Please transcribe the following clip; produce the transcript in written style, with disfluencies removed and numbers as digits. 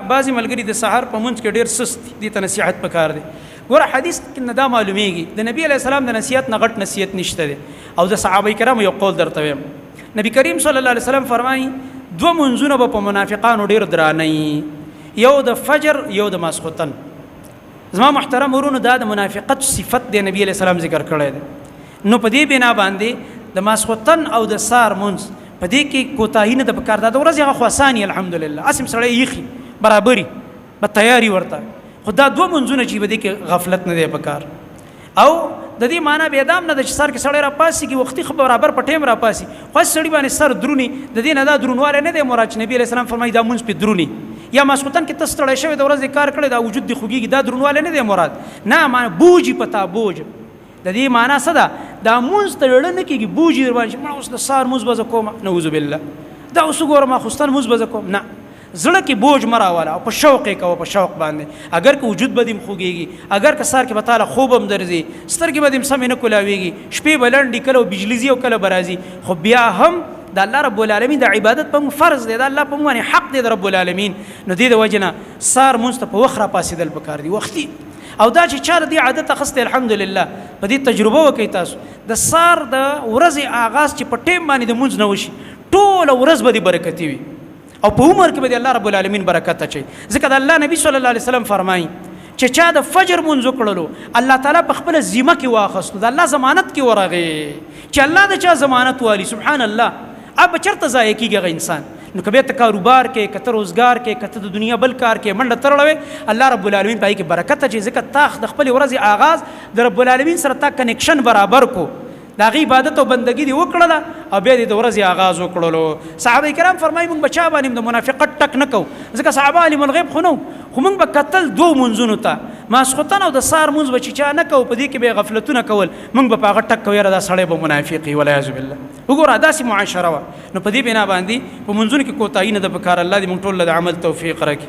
بعضی ملګری د سحر په منځ کې ډېر سست دي ته نصیحت پکار دی. ګوره حدیث کې نه دا معلومیږي د نبی علیه السلام د نصیحت نه غټ نصیحت نشته دی. او د صحابه کرامو یو قول درته وایم، نبی کریم صلی الله علیه وسلم فرمایي دوه منځونه به په منافقانو ډېر درانه، یو د فجر یو د ماسخوتن. زما محترم ورونو دا د منافقت صفت دی نبی علیه السلام ذکر کړی دی. نو په دې بنا باندې د ماسخوتن او د سار منځ په دې کې کوتاهي نه د پکار دا د ورځې هغه خو اساني الحمدلله اسم سړی یخي برابري په تیاری ورته، خدا دوه منځونه چې بده کې غفلت نه دی پکار. او د دې معنی به ادم نه د سر کې سړی را پاسي کې وختي خبر برابر په ټیم را پاسي خو سړی باندې سر درونی د دې نه دا درونواله نه دی مراد. نبی علیہ السلام فرمایي دا منځ په درونی یا مسخوتن کې تستړی شوی د ورځې کار کړی دا وجود دی خوږي دا درونواله نه دی مراد، نه معنی بوجي پتا بوج د دې معنی څه ده؟ دا منځ ته لړ نه کېږي بوجي در باندې ما اوس د سار منځ بز کوم نعوذ بالله دا اوس ګورم ما خوستان منځ بز کوم نه زړه کې بوج مراواله او په شوق کې او په شوق باندې اگر که وجود بدیم خوږيږي اگر که سار کې بتاله خوبم درځي سترګې بدیم سم نه کولاويږي شپې بلند کله بجلیزي او کله برازي، خو بیا هم د الله رب العالمین د عبادت په فرض دی، د الله په باندې حق دی د رب العالمین. نو دې د وجنه سار مونږ ته په وخره پاسېدل پکار دی وختي. او دا چې چا د عادت اخسته الحمدلله په دې تجربه وکي تاسو د سار د ورځې آغاز چې په ټیم باندې د مونږ نه وشي ټول ورځ به دې برکتی وي او په عمر کې به الله رب العالمین برکت اچي. ځکه د الله نبی صلی الله علیه وسلم فرمایي چې چا د فجر منځ کړلو الله تعالی په خپل ذمه کې واخستو د الله ضمانت کې ورغه چې الله د چا ضمانت والی سبحان الله اب چرته ځای کېږي انسان. نو کبه ته کاروبار کې کته روزګار کې کته د دنیا بل کار کې منډه ترړوي الله رب العالمین پای کې برکت اچي. ځکه تاخ د خپل ورځې آغاز د رب العالمین سره تا کنیکشن برابر کو دا غي عبادت او بندگی دی وکړه او بیا د ورځې آغاز وکړلو. صحابه کرام فرمایي موږ بچا باندې د منافقت ټک نکو ځکه صحابه علم الغیب خو نو خو موږ به قتل دوه منځونو ته ماسخوتن او د سار منځ بچی چا نه کو په دې کې به غفلتونه کول موږ به پاغه ټک کوي را دا سړی به منافقي ولا یعذ بالله. وګوره داسې معاشره وا نو په دې بنا باندې په منځونو کې کوتاهی نه د پکار. الله دې موږ ټول له عمل توفیق راکړي.